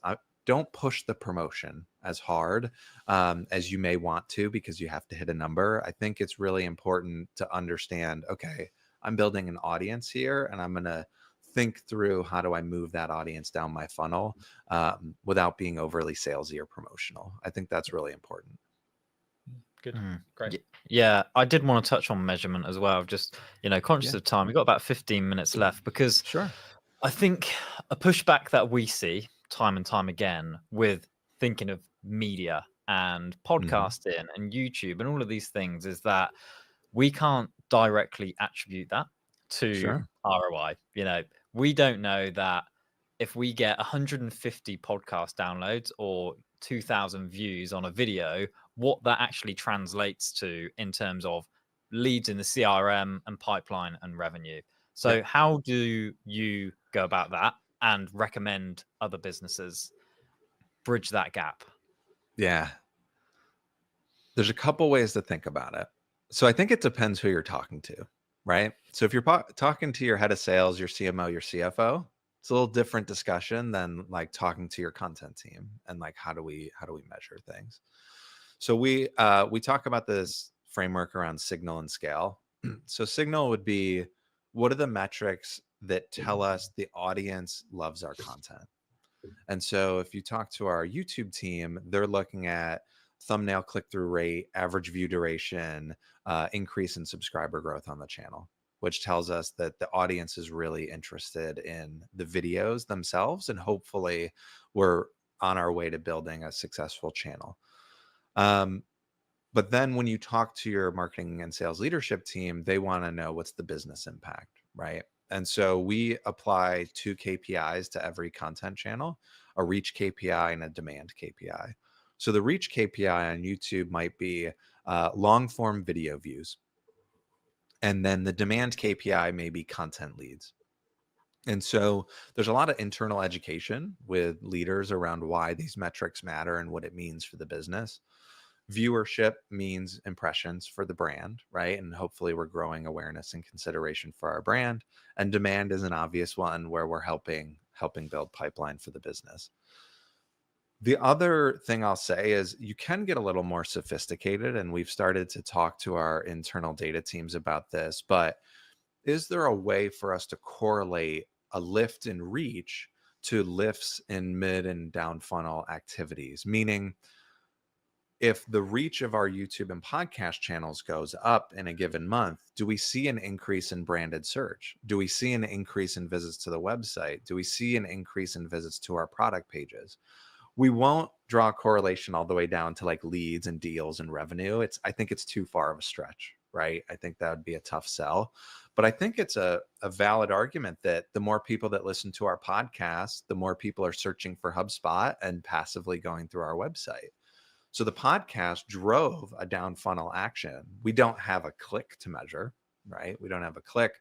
don't push the promotion as hard as you may want to because you have to hit a number. I think it's really important to understand, okay, I'm building an audience here and I'm going to think through how do I move that audience down my funnel without being overly salesy or promotional. I think that's really important. Good. Mm. Great. Yeah, I did want to touch on measurement as well. Just, conscious Yeah, of time. We've got about 15 minutes left because sure. I think a pushback that we see time and time again with thinking of media and Mhm. podcasting and YouTube and all of these things is that we can't directly attribute that to Sure. ROI. We don't know that if we get 150 podcast downloads or 2,000 views on a video, what that actually translates to in terms of leads in the CRM and pipeline and revenue. Yep. So, how do you go about that and recommend other businesses bridge that gap? Yeah. There's a couple ways to think about it. So I think it depends who you're talking to, right? So if you're talking to your head of sales, your CMO, your CFO, it's a little different discussion than like talking to your content team and like how do we measure things. So we talk about this framework around signal and scale. So signal would be what are the metrics that tell us the audience loves our content? And so if you talk to our YouTube team, they're looking at thumbnail click through rate, average view duration, increase in subscriber growth on the channel, which tells us that the audience is really interested in the videos themselves. And hopefully we're on our way to building a successful channel. Um, but then when you talk to your marketing and sales leadership team, they want to know what's the business impact, right? And so we apply 2 KPIs to every content channel, a reach KPI and a demand KPI. So the reach KPI on YouTube might be long form video views. And then the demand KPI may be content leads. And so there's a lot of internal education with leaders around why these metrics matter and what it means for the business. Viewership means impressions for the brand, right? And hopefully we're growing awareness and consideration for our brand. And demand is an obvious one where we're helping build pipeline for the business. The other thing I'll say is you can get a little more sophisticated, and we've started to talk to our internal data teams about this, but is there a way for us to correlate a lift in reach to lifts in mid and down funnel activities, meaning if the reach of our YouTube and podcast channels goes up in a given month, do we see an increase in branded search? Do we see an increase in visits to the website? Do we see an increase in visits to our product pages? We won't draw a correlation all the way down to like leads and deals and revenue. I think it's too far of a stretch, right? I think that would be a tough sell. But I think it's a valid argument that the more people that listen to our podcast, the more people are searching for HubSpot and passively going through our website. So the podcast drove a down funnel action. We don't have a click to measure, right? We don't have a click,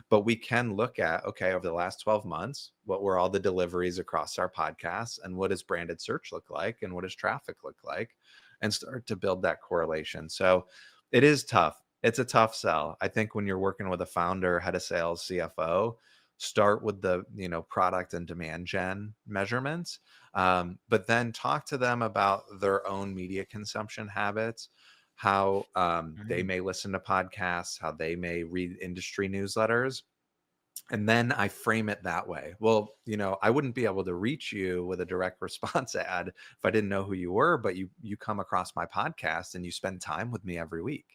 but we can look at, okay, over the last 12 months, what were all the deliveries across our podcasts, and what does branded search look like, and what does traffic look like, and start to build that correlation. So it is tough. It's a tough sell. I think when you're working with a founder, head of sales, CFO, start with the product and demand gen measurements, but then talk to them about their own media consumption habits, how they may listen to podcasts, how they may read industry newsletters. And then I frame it that way. Well, I wouldn't be able to reach you with a direct response ad if I didn't know who you were, but you come across my podcast and you spend time with me every week.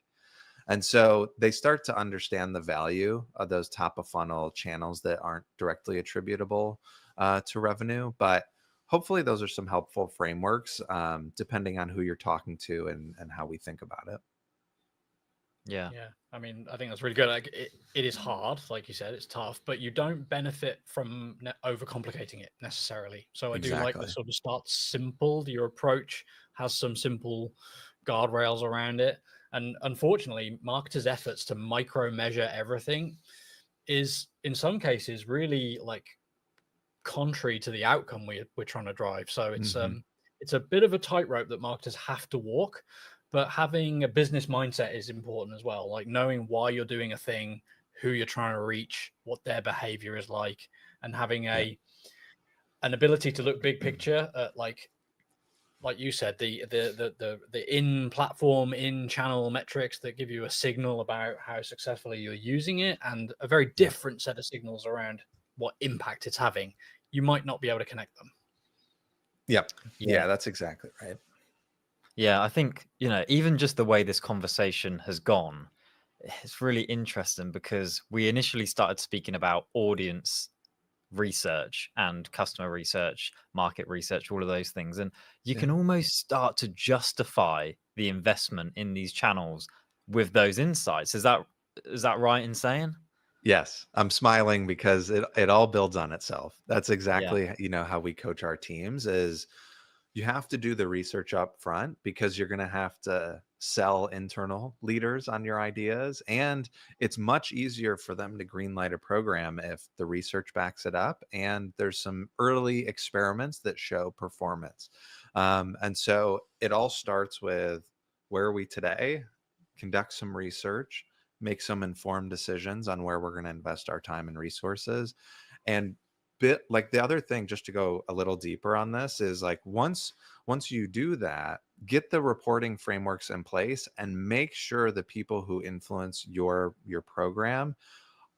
And so they start to understand the value of those top of funnel channels that aren't directly attributable to revenue. But hopefully those are some helpful frameworks, depending on who you're talking to and how we think about it. Yeah. Yeah. I mean, I think that's really good. Like it is hard, like you said, it's tough, but you don't benefit from overcomplicating it necessarily. So I do like the Exactly. sort of start simple. Your approach has some simple guardrails around it. And unfortunately, marketers' efforts to micro measure everything is in some cases really like contrary to the outcome we're trying to drive. So it's a bit of a tightrope that marketers have to walk, but having a business mindset is important as well. Like knowing why you're doing a thing, who you're trying to reach, what their behavior is like, and having an ability to look big picture at like you said, the in platform, in channel metrics that give you a signal about how successfully you're using it, and a very different set of signals around what impact it's having. You might not be able to connect them. Yep. Yeah, that's exactly right. Yeah, I think, even just the way this conversation has gone, it's really interesting because we initially started speaking about audience research and customer research, market research, all of those things. And you can almost start to justify the investment in these channels with those insights. Is that right in saying? Yes, I'm smiling because it all builds on itself. That's exactly, how we coach our teams is you have to do the research up front because you're going to have to sell internal leaders on your ideas. And it's much easier for them to greenlight a program if the research backs it up and there's some early experiments that show performance. And so it all starts with where are we today? Conduct some research, make some informed decisions on where we're going to invest our time and resources. And like the other thing, just to go a little deeper on this, is like once you do that, get the reporting frameworks in place and make sure the people who influence your program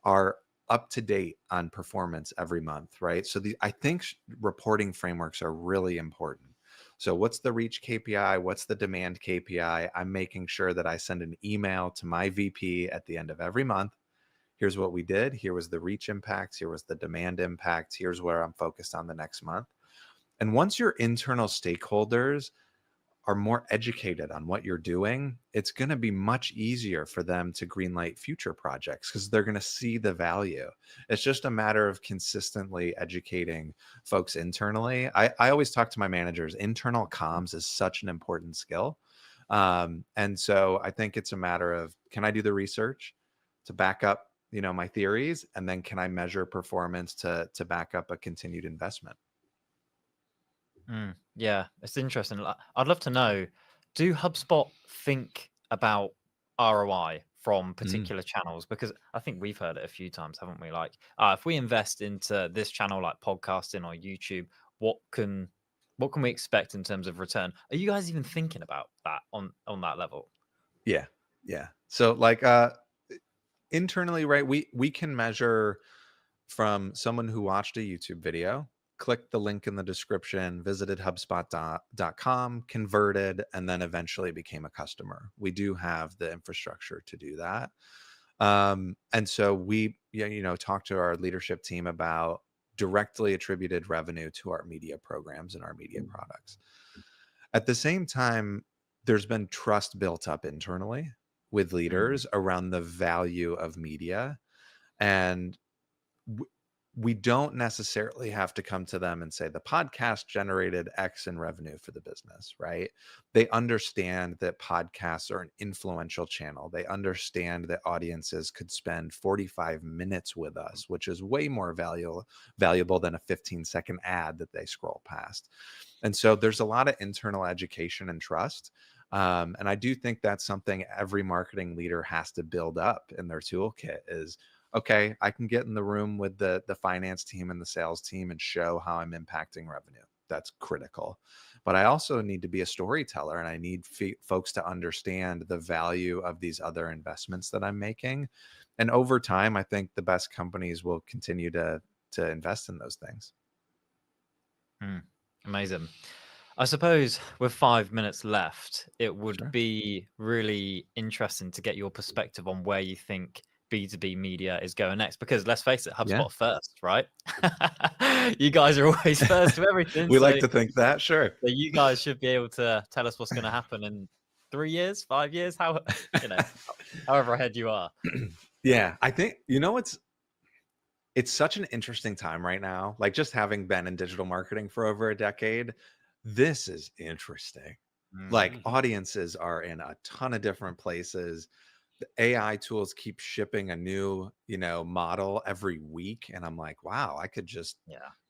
are up to date on performance every month, right? So I think reporting frameworks are really important. So what's the reach KPI? What's the demand KPI? I'm making sure that I send an email to my VP at the end of every month. Here's what we did. Here was the reach impacts. Here was the demand impact. Here's where I'm focused on the next month. And once your internal stakeholders are more educated on what you're doing, it's going to be much easier for them to greenlight future projects because they're going to see the value. It's just a matter of consistently educating folks internally. I always talk to my managers. Internal comms is such an important skill. And so I think it's a matter of, can I do the research to back up my theories, and then can I measure performance to back up a continued investment? Yeah, it's interesting. I'd love to know, do HubSpot think about ROI from particular channels? Because I think we've heard it a few times, haven't we? Like, if we invest into this channel, like podcasting or YouTube, what can we expect in terms of return? Are you guys even thinking about that on that level? Yeah. So like internally, right, we can measure from someone who watched a YouTube video, clicked the link in the description, visited HubSpot.com, converted, and then eventually became a customer. We do have the infrastructure to do that. And so we, talked to our leadership team about directly attributed revenue to our media programs and our media products. At the same time, there's been trust built up internally with leaders around the value of media. And we don't necessarily have to come to them and say the podcast generated X in revenue for the business, right? They understand that podcasts are an influential channel. They understand that audiences could spend 45 minutes with us, which is way more valuable than a 15-second ad that they scroll past. And so there's a lot of internal education and trust. And I do think that's something every marketing leader has to build up in their toolkit is, okay, I can get in the room with the finance team and the sales team and show how I'm impacting revenue. That's critical. But I also need to be a storyteller, and I need folks to understand the value of these other investments that I'm making. And over time, I think the best companies will continue to invest in those things. Amazing. I suppose with 5 minutes left, it would Sure. be really interesting to get your perspective on where you think B2B media is going next, because let's face it, HubSpot first, right? You guys are always first to everything. We like to think that, sure. So you guys should be able to tell us what's going to happen in 3 years, 5 years, however ahead you are. Yeah, I think, it's such an interesting time right now. Like, just having been in digital marketing for over a decade, this is interesting. Like, audiences are in a ton of different places. The AI tools keep shipping a new, model every week. And I'm like, wow, I could just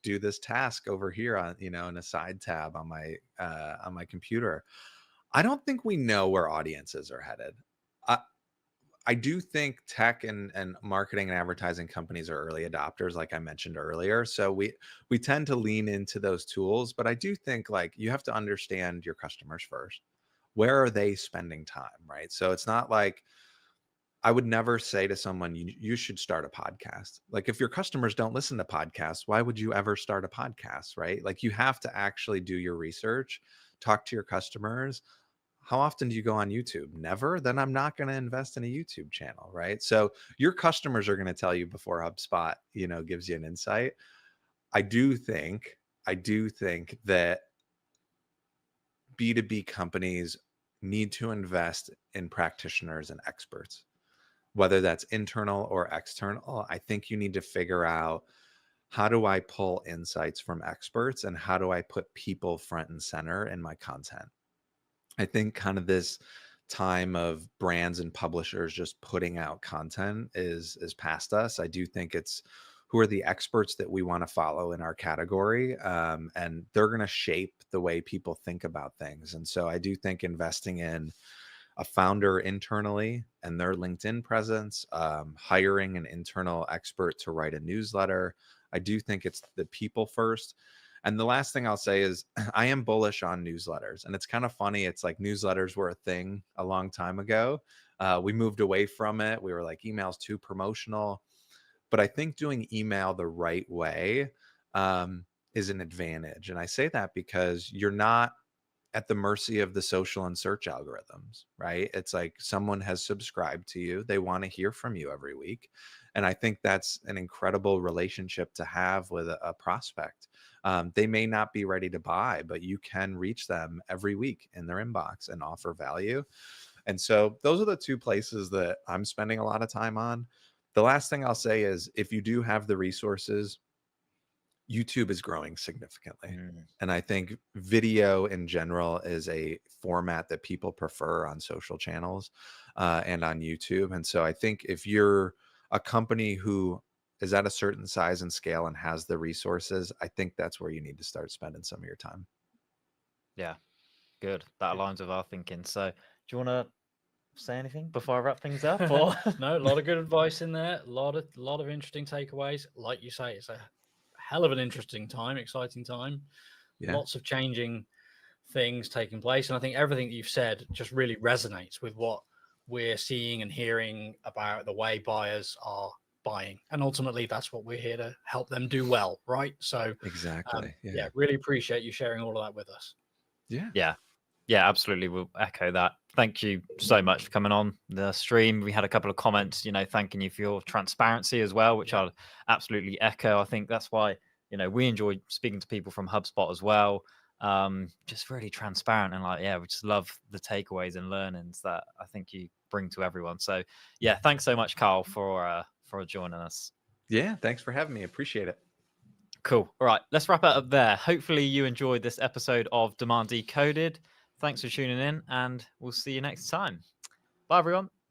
do this task over here on, in a side tab on my computer. I don't think we know where audiences are headed. I do think tech and marketing and advertising companies are early adopters, like I mentioned earlier. So we tend to lean into those tools, but I do think like you have to understand your customers first. Where are they spending time, right? So it's not like I would never say to someone, you should start a podcast. Like, if your customers don't listen to podcasts, why would you ever start a podcast, right? Like, you have to actually do your research, talk to your customers. How often do you go on YouTube? Never? Then I'm not going to invest in a YouTube channel, right? So your customers are going to tell you before HubSpot, gives you an insight. I do think that B2B companies need to invest in practitioners and experts, whether that's internal or external. I think you need to figure out, how do I pull insights from experts and how do I put people front and center in my content? I think kind of this time of brands and publishers just putting out content is past us. I do think it's who are the experts that we want to follow in our category, and they're going to shape the way people think about things. And so I do think investing in a founder internally and their LinkedIn presence, hiring an internal expert to write a newsletter. I do think it's the people first. And the last thing I'll say is I am bullish on newsletters. And it's kind of funny. It's like newsletters were a thing a long time ago. We moved away from it. We were like, email's too promotional. But I think doing email the right way is an advantage. And I say that because you're not at the mercy of the social and search algorithms, right? It's like someone has subscribed to you. They want to hear from you every week. And I think that's an incredible relationship to have with a prospect. They may not be ready to buy, but you can reach them every week in their inbox and offer value. And so those are the two places that I'm spending a lot of time on. The last thing I'll say is, if you do have the resources, YouTube is growing significantly. And I think video in general is a format that people prefer on social channels and on YouTube. And so I think if you're a company who is at a certain size and scale and has the resources, I think that's where you need to start spending some of your time. Yeah, good. That aligns with our thinking. So do you want to say anything before I wrap things up? Or? No, a lot of good advice in there. A lot of interesting takeaways. Like you say, it's a hell of an interesting time, exciting time. Yeah. Lots of changing things taking place. And I think everything that you've said just really resonates with what we're seeing and hearing about the way buyers are buying. And ultimately, that's what we're here to help them do well, right? So Exactly. yeah, really appreciate you sharing all of that with us. Yeah, absolutely. We'll echo that. Thank you so much for coming on the stream. We had a couple of comments, thanking you for your transparency as well, which I'll absolutely echo. I think that's why, we enjoy speaking to people from HubSpot as well. Just really transparent and we just love the takeaways and learnings that I think you bring to everyone. So yeah, thanks so much, Kyle, for joining us. Yeah, thanks for having me. Appreciate it. Cool. All right, let's wrap it up there. Hopefully you enjoyed this episode of Demand Decoded. Thanks for tuning in, and we'll see you next time. Bye, everyone.